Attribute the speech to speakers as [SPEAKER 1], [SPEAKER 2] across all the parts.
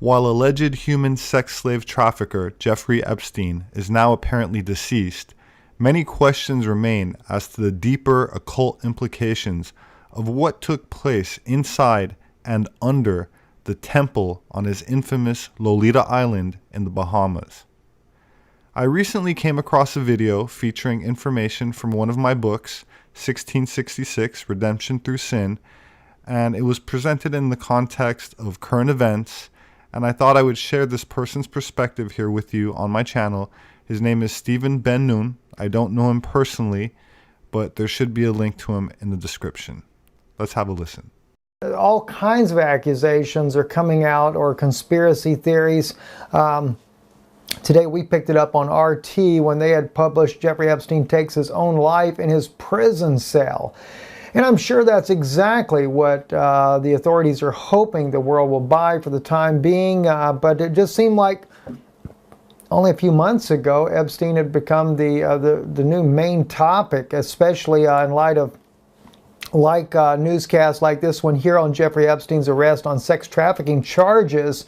[SPEAKER 1] While alleged human sex slave trafficker Jeffrey Epstein is now apparently deceased, many questions remain as to the deeper occult implications of what took place inside and under the temple on his infamous Lolita Island in the Bahamas. I recently came across a video featuring information from one of my books, 1666, Redemption Through Sin, and it was presented in the context of current events, and I thought I would share this person's perspective here with you on my channel. His name is Stephen Ben Noon. I don't know him personally, but there should be a link to him in the description. Let's have a listen.
[SPEAKER 2] All kinds of accusations are coming out, or conspiracy theories. Today we picked it up on RT when they had published Jeffrey Epstein takes his own life in his prison cell. And I'm sure that's exactly what the authorities are hoping the world will buy for the time being. But it just seemed like only a few months ago Epstein had become the new main topic, especially in light of newscasts like this one here on Jeffrey Epstein's arrest on sex trafficking charges.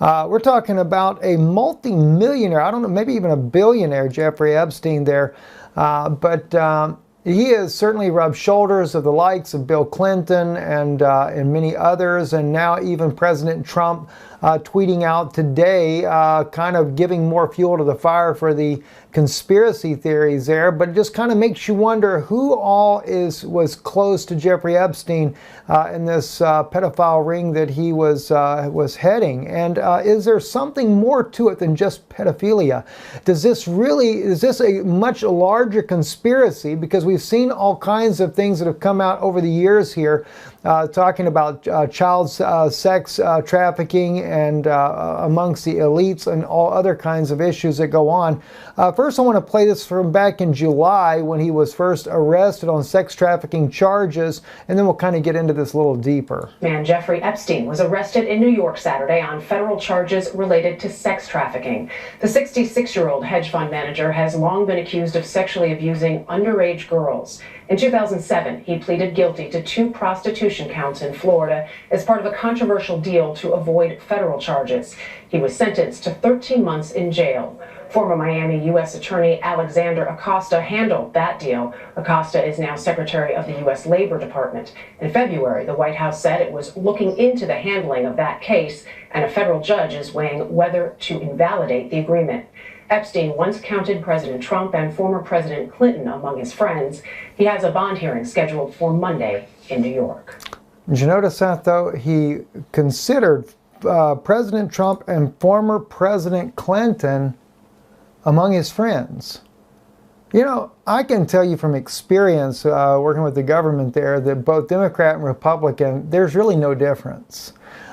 [SPEAKER 2] We're talking about a multi-millionaire, I don't know, maybe even a billionaire, Jeffrey Epstein there. But he has certainly rubbed shoulders of the likes of Bill Clinton and many others, and now even President Trump tweeting out today, kind of giving more fuel to the fire for the conspiracy theories there. But it just kind of makes you wonder who all was close to Jeffrey Epstein in this pedophile ring that he was heading. And is there something more to it than just pedophilia? Is this a much larger conspiracy? Because we've seen all kinds of things that have come out over the years here, talking about child sex trafficking and amongst the elites and all other kinds of issues that go on. First, I want to play this from back in July when he was first arrested on sex trafficking charges, and then we'll kind of get into this a little deeper.
[SPEAKER 3] Man Jeffrey Epstein was arrested in New York Saturday on federal charges related to sex trafficking. The 66-year-old hedge fund manager has long been accused of sexually abusing underage girls. In 2007, he pleaded guilty to 2 prostitution counts in Florida as part of a controversial deal to avoid federal charges. He was sentenced to 13 months in jail. Former Miami U.S. Attorney Alexander Acosta handled that deal. Acosta is now Secretary of the U.S. Labor Department. In February, the White House said it was looking into the handling of that case, and a federal judge is weighing whether to invalidate the agreement. Epstein once counted President Trump and former President Clinton among his friends. He has a bond hearing scheduled for Monday in New York.
[SPEAKER 2] Did you notice that, though? He considered President Trump and former President Clinton among his friends. You know, I can tell you from experience working with the government there that both Democrat and Republican, there's really no difference.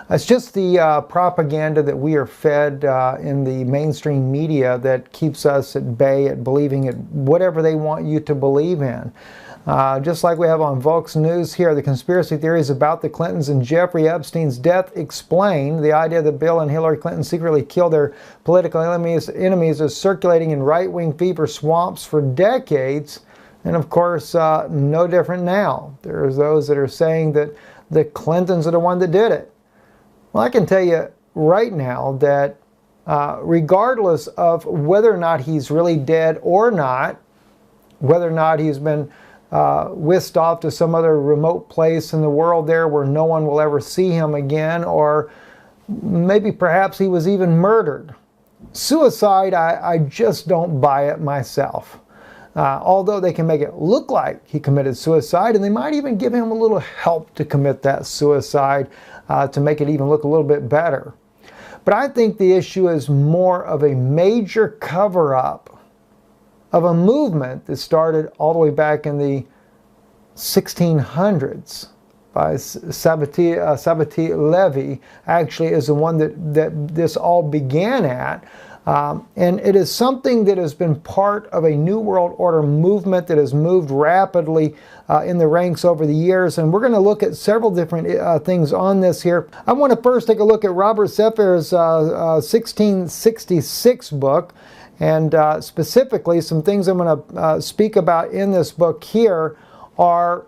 [SPEAKER 2] It's just the propaganda that we are fed in the mainstream media that keeps us at bay at believing in whatever they want you to believe in. Just like we have on Vox News here, the conspiracy theories about the Clintons and Jeffrey Epstein's death explained. The idea that Bill and Hillary Clinton secretly killed their political enemies is circulating in right-wing fever swamps for decades. And of course, no different now. There's those that are saying that the Clintons are the one that did it. Well, I can tell you right now that regardless of whether or not he's really dead or not, whether or not he's been whisked off to some other remote place in the world there where no one will ever see him again, or maybe perhaps he was even murdered. Suicide, I just don't buy it myself. Although they can make it look like he committed suicide, and they might even give him a little help to commit that suicide to make it even look a little bit better. But I think the issue is more of a major cover-up of a movement that started all the way back in the 1600s by Sabbatai Levi, actually is the one that this all began at. And it is something that has been part of a New World Order movement that has moved rapidly in the ranks over the years. And we're going to look at several different things on this here. I want to first take a look at Robert SEPEHR's 1666 book. And specifically, some things I'm going to speak about in this book here are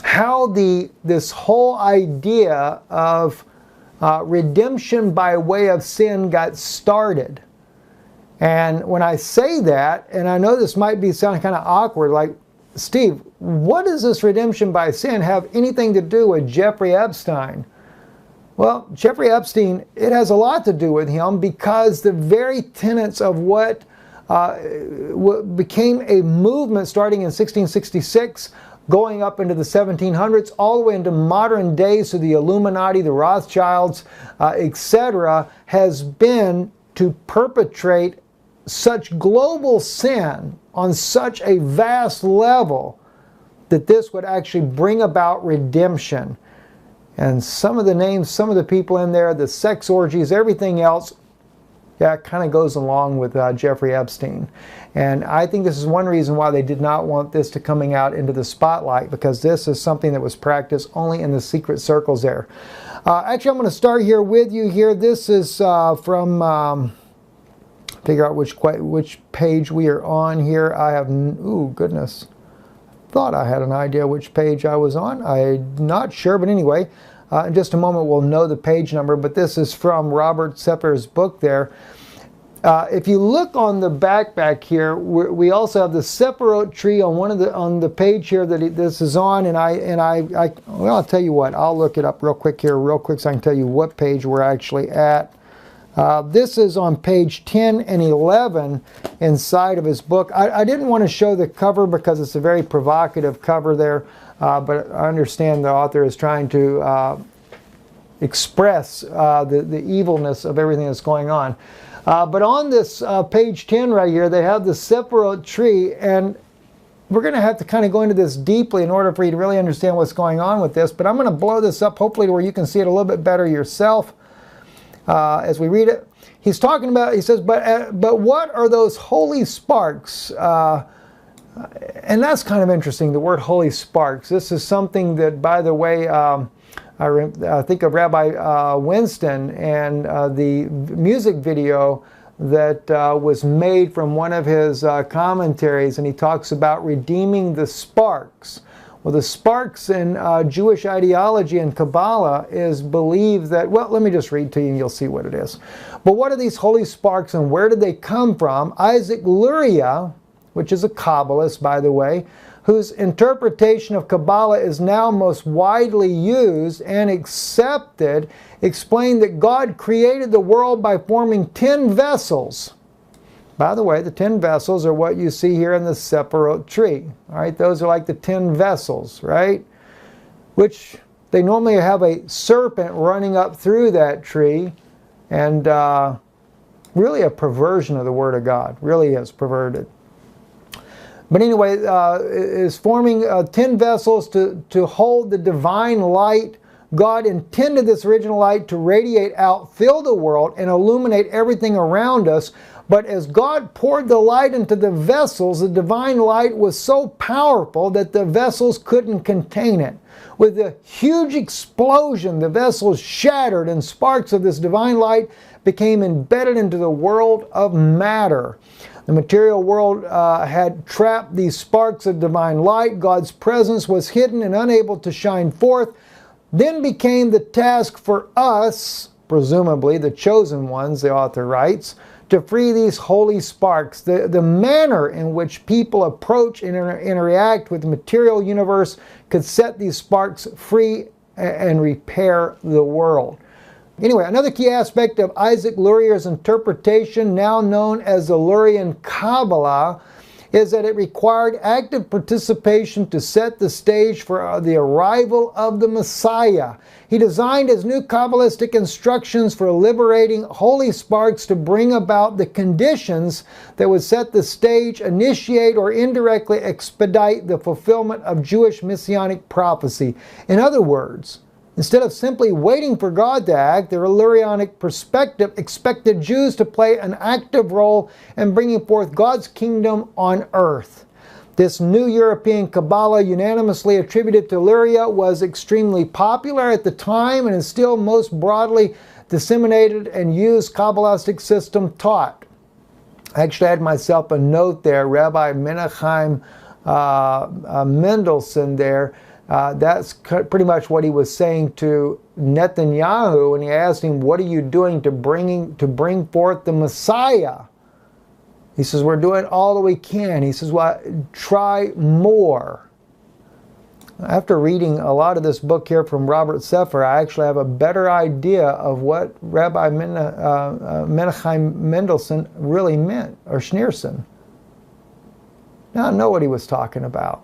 [SPEAKER 2] how this whole idea of redemption by way of sin got started. And when I say that, and I know this might be sounding kind of awkward, like, Steve, what does this redemption by sin have anything to do with Jeffrey Epstein? Well, Jeffrey Epstein, it has a lot to do with him, because the very tenets of what became a movement starting in 1666, going up into the 1700s, all the way into modern days to the Illuminati, the Rothschilds, etc., has been to perpetrate such global sin on such a vast level that this would actually bring about redemption. And some of the names, some of the people in there, the sex orgies, everything else, yeah, it kind of goes along with Jeffrey Epstein. And I think this is one reason why they did not want this to coming out into the spotlight, because this is something that was practiced only in the secret circles there. Actually, I'm going to start here with you here. This is from, figure out which page we are on here. I have, ooh, goodness. Thought I had an idea which page I was on. I'm not sure, but anyway, in just a moment we'll know the page number, but this is from Robert SEPEHR's book there. If you look on the back here, we also have the SEPEHR tree on the page here that this is on, and well, I'll tell you what, I'll look it up real quick so I can tell you what page we're actually at. This is on page 10 and 11 inside of his book. I didn't want to show the cover because it's a very provocative cover there, but I understand the author is trying to express the evilness of everything that's going on. But on this page 10 right here, they have the SEPEHR tree, and we're going to have to kind of go into this deeply in order for you to really understand what's going on with this, but I'm going to blow this up hopefully to where you can see it a little bit better yourself. As we read it, he's talking about, he says, but what are those holy sparks? And that's kind of interesting, the word holy sparks. This is something that, by the way, I think of Rabbi Winston and the music video that was made from one of his commentaries, and he talks about redeeming the sparks. Well, the sparks in Jewish ideology and Kabbalah is believed that, well, let me just read to you and you'll see what it is. But what are these holy sparks and where did they come from? Isaac Luria, which is a Kabbalist, by the way, whose interpretation of Kabbalah is now most widely used and accepted, explained that God created the world by forming 10 vessels. By the way, the 10 vessels are what you see here in the SEPEHR tree. All right, those are like the 10 vessels, right? Which they normally have a serpent running up through that tree, and really a perversion of the Word of God. Really is perverted. But anyway, is forming 10 vessels to hold the divine light. God intended this original light to radiate out, fill the world, and illuminate everything around us. But as God poured the light into the vessels, the divine light was so powerful that the vessels couldn't contain it. With a huge explosion, the vessels shattered and sparks of this divine light became embedded into the world of matter. The material world had trapped these sparks of divine light. God's presence was hidden and unable to shine forth. Then became the task for us, presumably the chosen ones, the author writes, to free these holy sparks. The manner in which people approach and interact with the material universe could set these sparks free and repair the world. Anyway, another key aspect of Isaac Luria's interpretation, now known as the Lurian Kabbalah, is that it required active participation to set the stage for the arrival of the Messiah. He designed his new Kabbalistic instructions for liberating holy sparks to bring about the conditions that would set the stage, initiate, or indirectly expedite the fulfillment of Jewish messianic prophecy. In other words, instead of simply waiting for God to act, the Lurianic perspective expected Jews to play an active role in bringing forth God's kingdom on earth. This new European Kabbalah, unanimously attributed to Luria, was extremely popular at the time and is still most broadly disseminated and used Kabbalistic system taught. I actually had myself a note there, Rabbi Menachem Mendelssohn there, That's pretty much what he was saying to Netanyahu when he asked him, what are you doing to bring forth the Messiah? He says, we're doing all that we can. He says, well, try more. After reading a lot of this book here from Robert SEPEHR, I actually have a better idea of what Rabbi Menachem Mendelssohn really meant, or Schneerson. Now I know what he was talking about.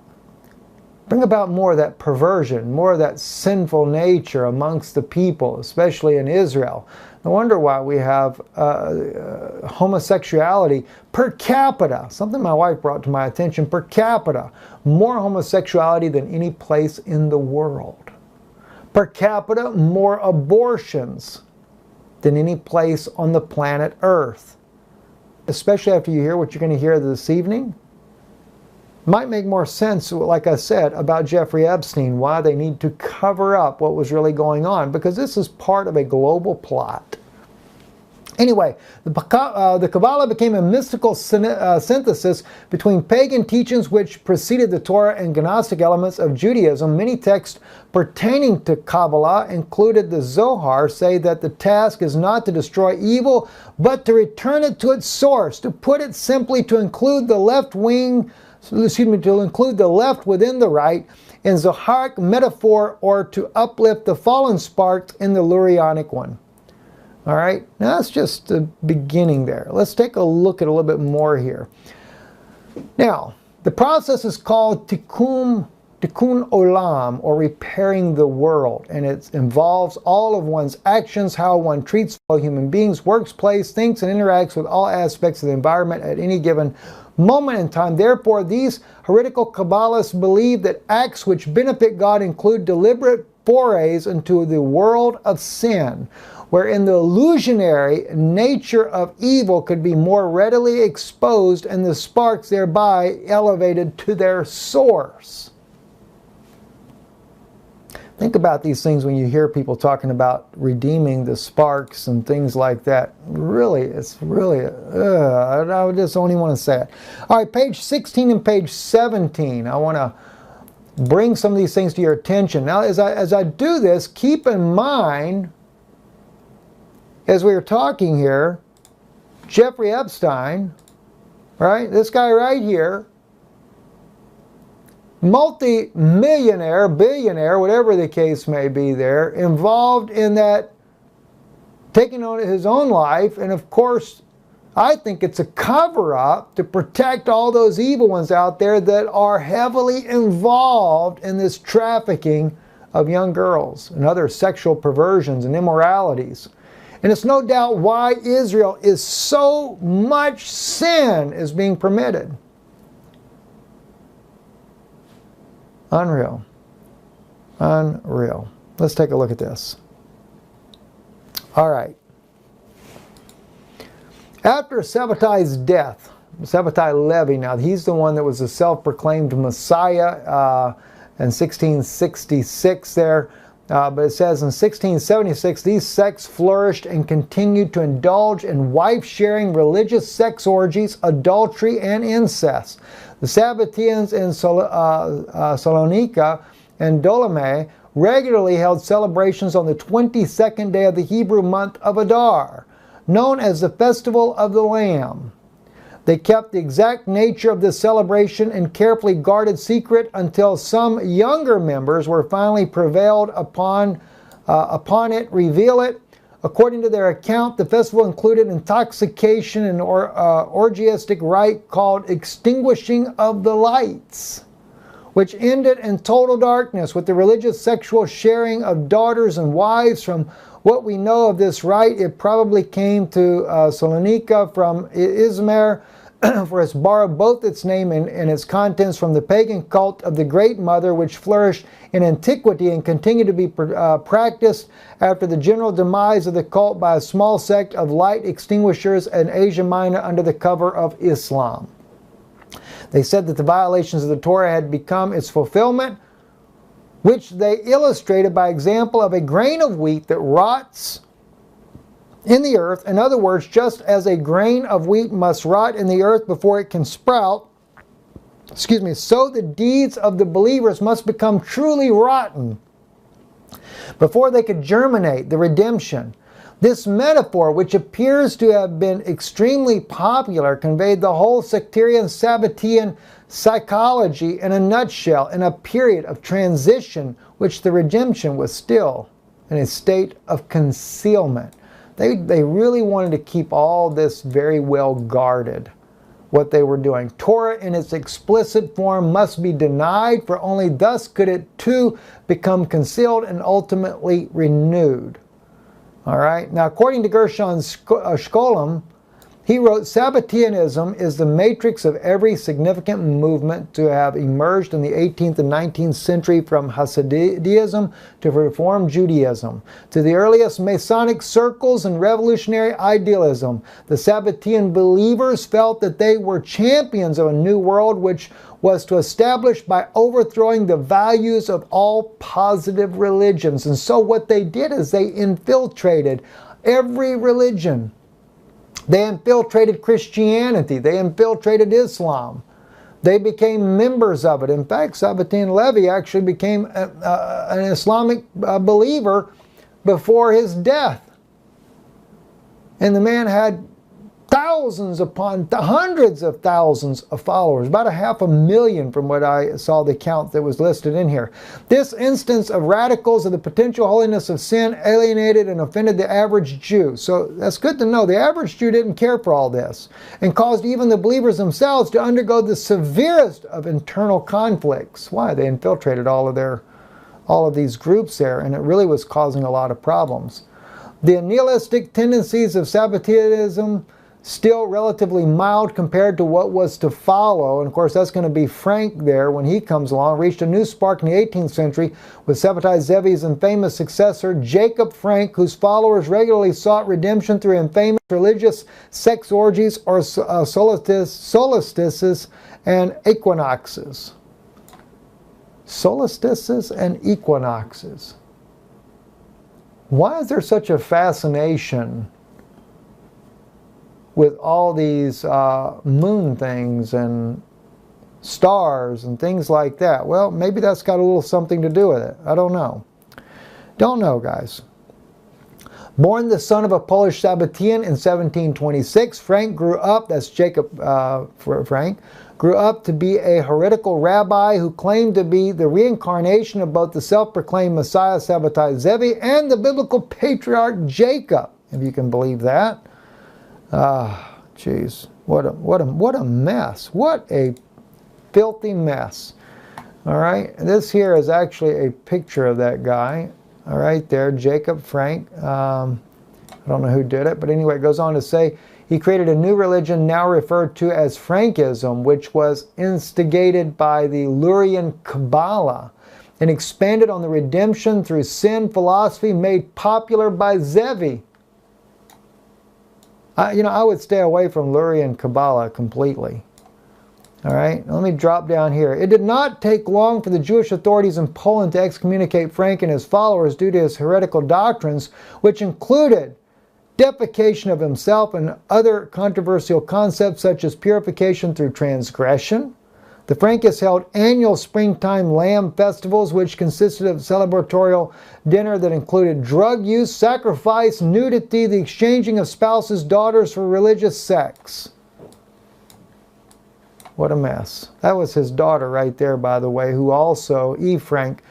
[SPEAKER 2] Bring about more of that perversion, more of that sinful nature amongst the people, especially in Israel. No wonder why we have homosexuality per capita. Something my wife brought to my attention, per capita. More homosexuality than any place in the world. Per capita, more abortions than any place on the planet Earth. Especially after you hear what you're going to hear this evening. Might make more sense, like I said, about Jeffrey Epstein, why they need to cover up what was really going on, because this is part of a global plot. Anyway, the Kabbalah became a mystical synthesis between pagan teachings which preceded the Torah and Gnostic elements of Judaism. Many texts pertaining to Kabbalah, included the Zohar, say that the task is not to destroy evil, but to return it to its source. To put it simply, to include the left within the right in Zoharic metaphor, or to uplift the fallen sparks in the Lurianic one. All right, now that's just the beginning there. Let's take a look at a little bit more here. Now, the process is called tikkun olam, or repairing the world, and it involves all of one's actions, how one treats fellow human beings, works, plays, thinks, and interacts with all aspects of the environment at any given moment in time. Therefore, these heretical Kabbalists believe that acts which benefit God include deliberate forays into the world of sin, wherein the illusionary nature of evil could be more readily exposed and the sparks thereby elevated to their source. Think about these things when you hear people talking about redeeming the sparks and things like that. Really, it's really, I just don't even want to say it. All right, page 16 and page 17. I want to bring some of these things to your attention. Now, as I do this, keep in mind, as we were talking here, Jeffrey Epstein, right? This guy right here, multi-millionaire, billionaire, whatever the case may be there, involved in that, taking on his own life. And of course, I think it's a cover-up to protect all those evil ones out there that are heavily involved in this trafficking of young girls and other sexual perversions and immoralities. And it's no doubt why Israel is so much sin is being permitted. Unreal. Unreal. Let's take a look at this. All right. After Sabbatai's death, Sabbatai Levi, now he's the one that was the self-proclaimed Messiah in 1666 there. But it says in 1676, these sects flourished and continued to indulge in wife-sharing, religious sex orgies, adultery, and incest. The Sabbateans in Salonika and Ptolemy regularly held celebrations on the 22nd day of the Hebrew month of Adar, known as the Festival of the Lamb. They kept the exact nature of this celebration in carefully guarded secret until some younger members were finally prevailed upon reveal it. According to their account, the festival included intoxication and orgiastic rite called extinguishing of the lights, which ended in total darkness with the religious sexual sharing of daughters and wives. From what we know of this rite, it probably came to Salonika from Izmir, for it's borrowed both its name and its contents from the pagan cult of the Great Mother, which flourished in antiquity and continued to be practiced after the general demise of the cult by a small sect of light extinguishers in Asia Minor under the cover of Islam. They said that the violations of the Torah had become its fulfillment, which they illustrated by example of a grain of wheat that rots in the earth. In other words, just as a grain of wheat must rot in the earth before it can sprout, so the deeds of the believers must become truly rotten before they could germinate the redemption. This metaphor, which appears to have been extremely popular, conveyed the whole sectarian Sabbatean psychology in a nutshell, in a period of transition which the redemption was still in a state of concealment. They really wanted to keep all this very well guarded, what they were doing. Torah in its explicit form must be denied, for only thus could it too become concealed and ultimately renewed. All right. Now, according to Gershon Scholem, he wrote, Sabbateanism is the matrix of every significant movement to have emerged in the 18th and 19th century, from Hasidism to Reform Judaism, to the earliest Masonic circles and revolutionary idealism. The Sabbatean believers felt that they were champions of a new world which was to establish by overthrowing the values of all positive religions. And so what they did is they infiltrated every religion. They infiltrated Christianity. They infiltrated Islam. They became members of it. In fact, Sabbatean Levi actually became an Islamic believer before his death. And the man had thousands upon hundreds of thousands of followers, about 500,000 from what I saw the count that was listed in here. This instance of radicals of the potential holiness of sin alienated and offended the average Jew. So that's good to know. The average Jew didn't care for all this, and caused even the believers themselves to undergo the severest of internal conflicts. Why? They infiltrated all of these groups there, and it really was causing a lot of problems. The nihilistic tendencies of Sabbateanism, still relatively mild compared to what was to follow, and of course that's going to be Frank there when he comes along, reached a new spark in the 18th century with Sabbatai Zevi's infamous successor Jacob Frank, whose followers regularly sought redemption through infamous religious sex orgies or solstices and equinoxes. Solstices and equinoxes. Why is there such a fascination with all these moon things and stars and things like that? Well, maybe that's got a little something to do with it. I don't know. Don't know, guys. Born the son of a Polish Sabbatean in 1726, Frank grew up, that's Jacob Frank, grew up to be a heretical rabbi who claimed to be the reincarnation of both the self-proclaimed Messiah Sabbatai Zevi and the biblical patriarch Jacob, if you can believe that. Jeez, what a mess. What a filthy mess. All right, this here is actually a picture of that guy. All right, there, Jacob Frank. I don't know who did it, but anyway, it goes on to say he created a new religion now referred to as Frankism, which was instigated by the Lurian Kabbalah and expanded on the redemption through sin philosophy made popular by Zevi. I would stay away from Lurian Kabbalah completely. All right, let me drop down here. It did not take long for the Jewish authorities in Poland to excommunicate Frank and his followers due to his heretical doctrines, which included deification of himself and other controversial concepts such as purification through transgression. The Frankists held annual springtime lamb festivals, which consisted of celebratorial dinner that included drug use, sacrifice, nudity, the exchanging of spouses' daughters for religious sex. What a mess. That was his daughter right there, by the way, who also, Eve Frank,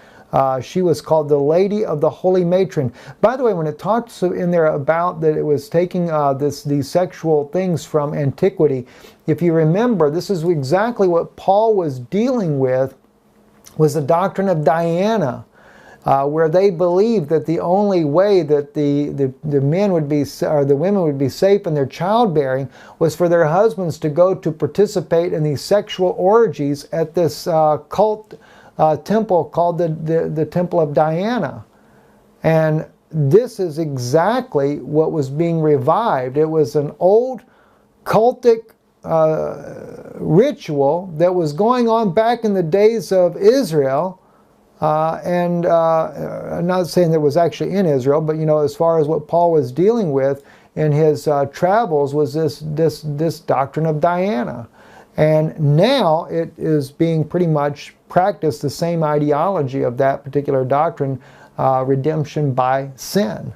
[SPEAKER 2] she was called the Lady of the Holy Matron. By the way, when it talks in there about that it was taking these sexual things from antiquity, if you remember, this is exactly what Paul was dealing with, was the doctrine of Diana, where they believed that the only way that the men would be, or the women would be safe in their childbearing was for their husbands to go to participate in these sexual orgies at this cult temple called the Temple of Diana. And this is exactly what was being revived. It was an old cultic ritual that was going on back in the days of Israel. I'm not saying that it was actually in Israel, but as far as what Paul was dealing with in his travels was this doctrine of Diana. And now it is being pretty much practiced, the same ideology of that particular doctrine, redemption by sin.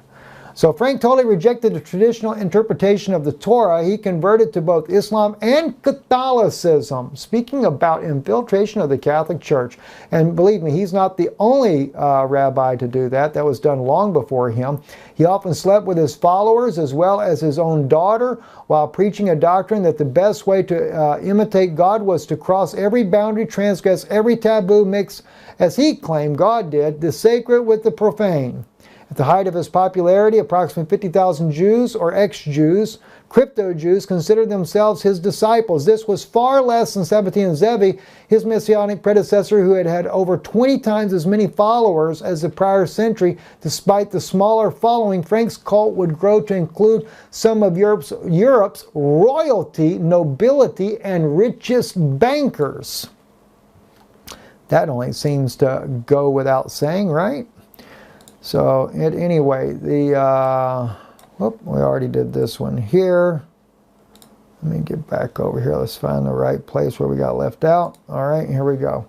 [SPEAKER 2] So Frank totally rejected the traditional interpretation of the Torah. He converted to both Islam and Catholicism. Speaking about infiltration of the Catholic Church. And believe me, he's not the only rabbi to do that. That was done long before him. He often slept with his followers as well as his own daughter while preaching a doctrine that the best way to imitate God was to cross every boundary, transgress every taboo, mix, as he claimed God did, the sacred with the profane. At the height of his popularity, approximately 50,000 Jews or ex-Jews, crypto-Jews, considered themselves his disciples. This was far less than Epstein and Zevi, his messianic predecessor, who had had over 20 times as many followers as the prior century. Despite the smaller following, Frank's cult would grow to include some of Europe's royalty, nobility, and richest bankers. That only seems to go without saying, right? So anyway, we already did this one here. Let me get back over here. Let's find the right place where we got left out. All right, here we go.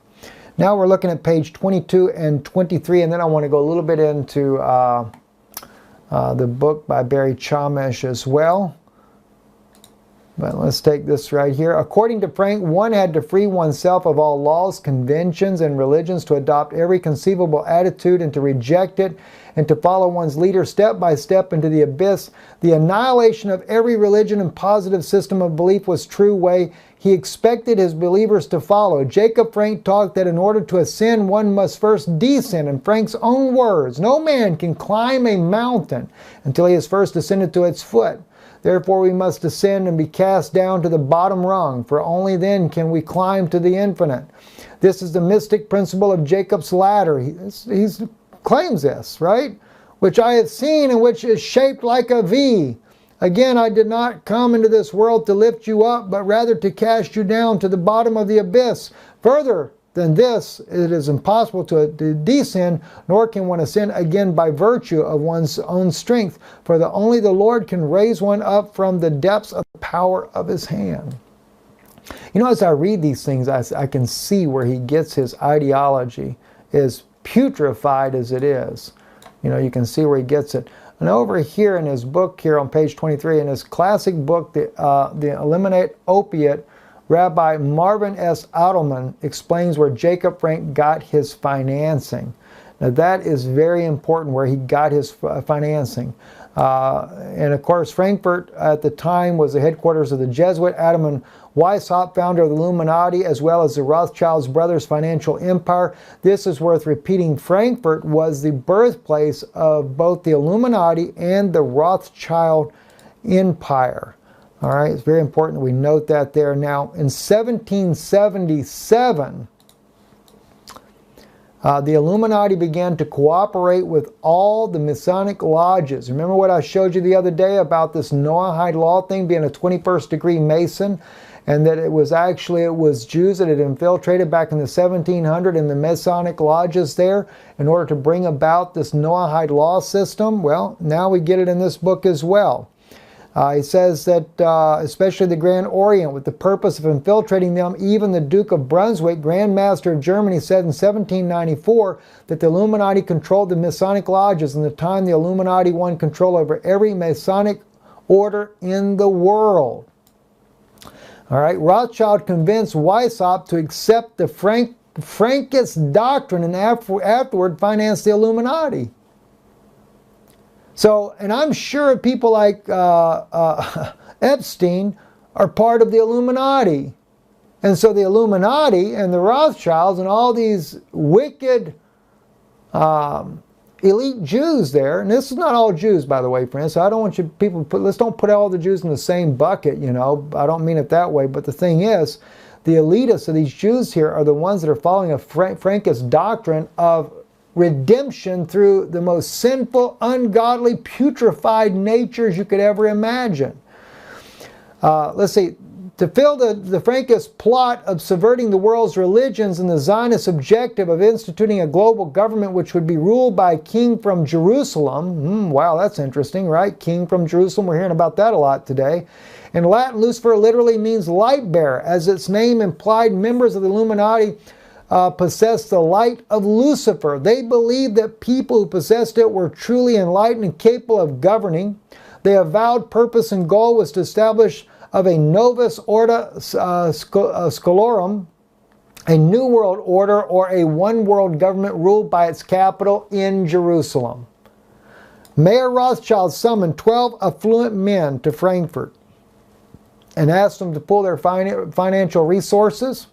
[SPEAKER 2] Now we're looking at page 22 and 23, and then I want to go a little bit into the book by Barry Chamish as well. But let's take this right here. According to Frank, one had to free oneself of all laws, conventions, and religions, to adopt every conceivable attitude and to reject it, and to follow one's leader step by step into the abyss. The annihilation of every religion and positive system of belief was true way he expected his believers to follow. Jacob Frank taught that in order to ascend, one must first descend. In Frank's own words, no man can climb a mountain until he has first ascended to its foot. Therefore we must descend and be cast down to the bottom rung, for only then can we climb to the infinite. This is the mystic principle of Jacob's ladder. He claims this, right? Which I have seen, and which is shaped like a V. Again, I did not come into this world to lift you up, but rather to cast you down to the bottom of the abyss. Further than this, it is impossible to descend, nor can one ascend again by virtue of one's own strength, for only the Lord can raise one up from the depths of the power of his hand. You know, as I read these things, I can see where he gets his ideology, as putrefied as it is. You know, you can see where he gets it. And over here in his book here on page 23, in his classic book, The Eliminate Opiate, Rabbi Marvin S. Ottelman explains where Jacob Frank got his financing. Now that is very important, where he got his financing. And of course, Frankfurt at the time was the headquarters of the Jesuit Adam and Weishaupt, founder of the Illuminati, as well as the Rothschild brothers' financial empire. This is worth repeating. Frankfurt was the birthplace of both the Illuminati and the Rothschild empire. All right, it's very important that we note that there. Now, in 1777, the Illuminati began to cooperate with all the Masonic lodges. Remember what I showed you the other day about this Noahide law thing, being a 21st degree Mason, and that it was Jews that had infiltrated back in the 1700s in the Masonic lodges there in order to bring about this Noahide law system? Well, now we get it in this book as well. He says that especially the Grand Orient, with the purpose of infiltrating them, even the Duke of Brunswick, Grand Master of Germany, said in 1794 that the Illuminati controlled the Masonic lodges. In the time, the Illuminati won control over every Masonic order in the world. All right, Rothschild convinced Weishaupt to accept the Frankist doctrine and afterward financed the Illuminati. So, and I'm sure people like Epstein are part of the Illuminati. And so the Illuminati and the Rothschilds and all these wicked elite Jews there, and this is not all Jews, by the way, friends, so I don't want you people to let's don't put all the Jews in the same bucket, you know. I don't mean it that way, but the thing is, the elitists of these Jews here are the ones that are following a Frankist doctrine of redemption through the most sinful, ungodly, putrefied natures you could ever imagine. Let's see, To fill the Frankist plot of subverting the world's religions and the Zionist objective of instituting a global government which would be ruled by a king from Jerusalem. Wow, that's interesting, right? King from Jerusalem. We're hearing about that a lot today. In Latin, Lucifer literally means light bearer. As its name implied, members of the Illuminati possessed the light of Lucifer. They believed that people who possessed it were truly enlightened and capable of governing. Their avowed purpose and goal was to establish of a novus ordo scholarum, a new world order or a one world government ruled by its capital in Jerusalem. Mayor Rothschild summoned 12 affluent men to Frankfurt and asked them to pull their financial resources.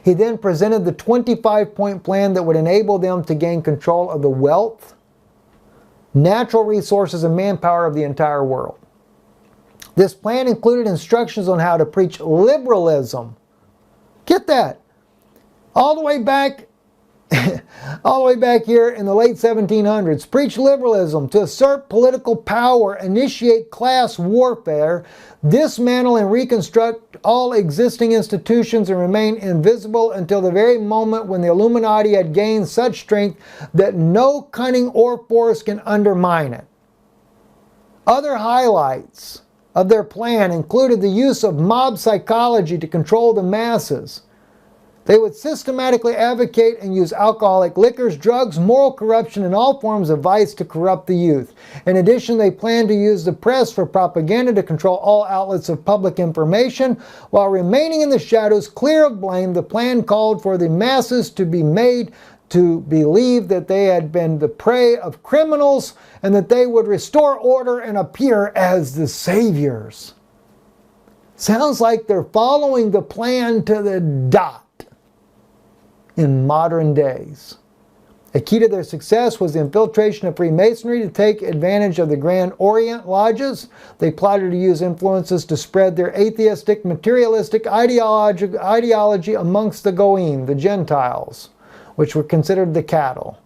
[SPEAKER 2] He then presented the 25-point plan that would enable them to gain control of the wealth, natural resources, and manpower of the entire world. This plan included instructions on how to preach liberalism. Get that? All the way back here in the late 1700s. Preach liberalism to assert political power, initiate class warfare, dismantle and reconstruct all existing institutions, and remain invisible until the very moment when the Illuminati had gained such strength that no cunning or force can undermine it. Other highlights of their plan included the use of mob psychology to control the masses. They would systematically advocate and use alcoholic liquors, drugs, moral corruption, and all forms of vice to corrupt the youth. In addition, they planned to use the press for propaganda to control all outlets of public information. While remaining in the shadows, clear of blame, the plan called for the masses to be made to believe that they had been the prey of criminals and that they would restore order and appear as the saviors. Sounds like they're following the plan to the dot in modern days. A key to their success was the infiltration of Freemasonry to take advantage of the Grand Orient lodges. They plotted to use influences to spread their atheistic, materialistic ideology amongst the Goyim, the Gentiles, which were considered the cattle.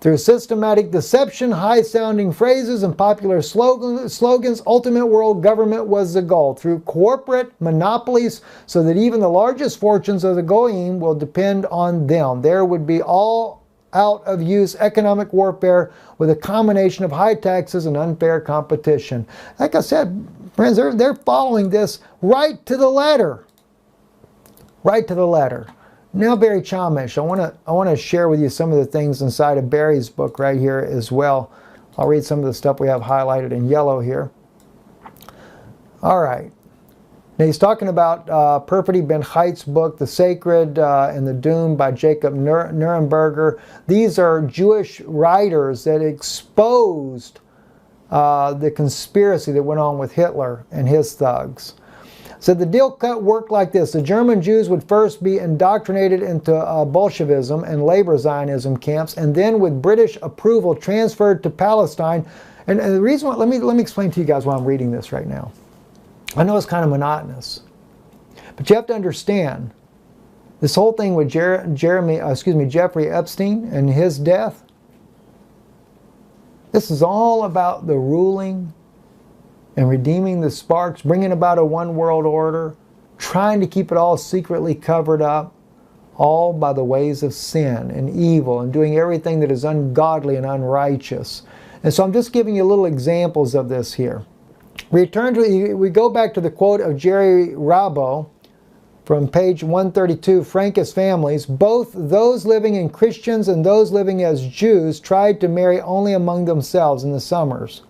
[SPEAKER 2] Through systematic deception, high-sounding phrases, and popular slogans, ultimate world government was the goal. Through corporate monopolies, so that even the largest fortunes of the Goyim will depend on them. There would be all out-of-use economic warfare with a combination of high taxes and unfair competition. Like I said, friends, they're following this right to the letter. Right to the letter. Now, Barry Chamish, I want to share with you some of the things inside of Barry's book right here as well. I'll read some of the stuff we have highlighted in yellow here. All right. Now he's talking about Perfidy Ben Chait's book, The Sacred and the Doom by Jacob Nuremberger. These are Jewish writers that exposed the conspiracy that went on with Hitler and his thugs. So the deal cut worked like this. The German Jews would first be indoctrinated into Bolshevism and labor Zionism camps, and then with British approval transferred to Palestine. And the reason why, let me explain to you guys why I'm reading this right now. I know it's kind of monotonous, but you have to understand this whole thing with Jeffrey Epstein and his death. This is all about the ruling and redeeming the sparks, bringing about a one world order, trying to keep it all secretly covered up, all by the ways of sin and evil and doing everything that is ungodly and unrighteous. And so I'm just giving you little examples of this here. We go back to the quote of Jerry Rabo from page 132, Frankist families. Both those living in Christians and those living as Jews tried to marry only among themselves in the summers.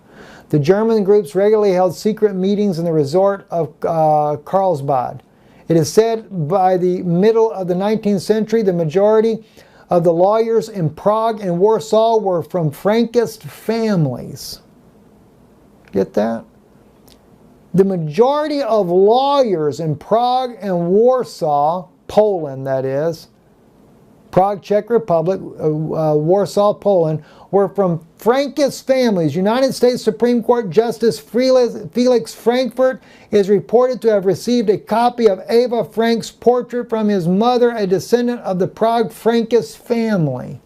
[SPEAKER 2] The German groups regularly held secret meetings in the resort of Karlsbad. It is said by the middle of the 19th century, the majority of the lawyers in Prague and Warsaw were from Frankist families. Get that? The majority of lawyers in Prague and Warsaw, Poland that is, Prague, Czech Republic, Warsaw, Poland, were from Frankist families. United States Supreme Court Justice Felix Frankfurt is reported to have received a copy of Eva Frank's portrait from his mother, a descendant of the Prague Frankist family.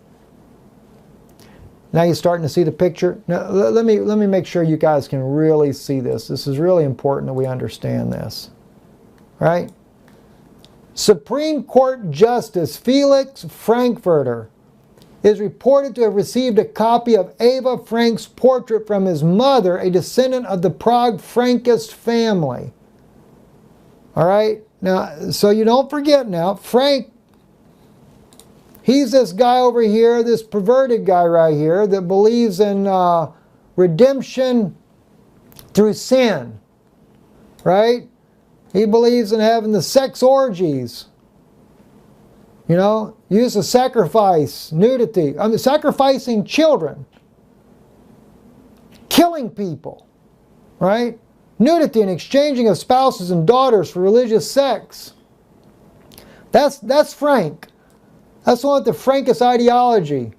[SPEAKER 2] Now you're starting to see the picture. Now, let me make sure you guys can really see this. This is really important that we understand this. Right? Supreme Court Justice Felix Frankfurter is reported to have received a copy of Eva Frank's portrait from his mother, a descendant of the Prague Frankist family. All right? Now, so you don't forget now, Frank, he's this guy over here, this perverted guy right here that believes in redemption through sin. Right? He believes in having the sex orgies. You know, use of sacrifice, nudity. I mean, sacrificing children. Killing people. Right? Nudity and exchanging of spouses and daughters for religious sex. That's Frank. That's the one with the Frankist ideology.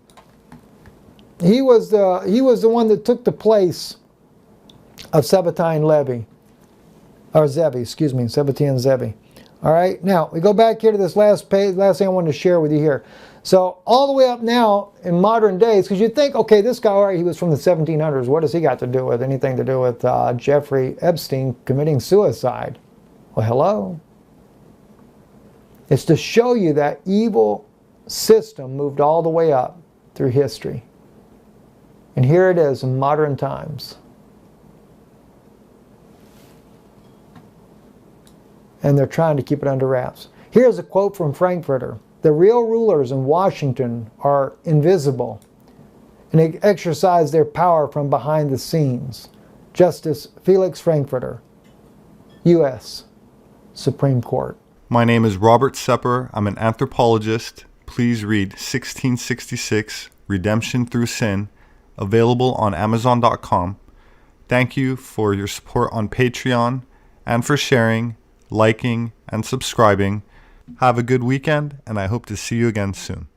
[SPEAKER 2] He was the one that took the place of Sebastian Levy. Or Zevi, excuse me, Sebastian Zevi. All right, now we go back here to this last page, last thing I wanted to share with you here. So all the way up now in modern days, because you'd think, okay, this guy, all right, he was from the 1700s. What does he got to do with anything to do with Jeffrey Epstein committing suicide? Well, hello. It's to show you that evil system moved all the way up through history. And here it is in modern times. And they're trying to keep it under wraps. Here's a quote from Frankfurter. The real rulers in Washington are invisible, and they exercise their power from behind the scenes. Justice Felix Frankfurter, U.S. Supreme Court.
[SPEAKER 1] My name is Robert SEPEHR. I'm an anthropologist. Please read 1666, Redemption Through Sin, available on Amazon.com. Thank you for your support on Patreon and for sharing, liking, and subscribing. Have a good weekend, and I hope to see you again soon.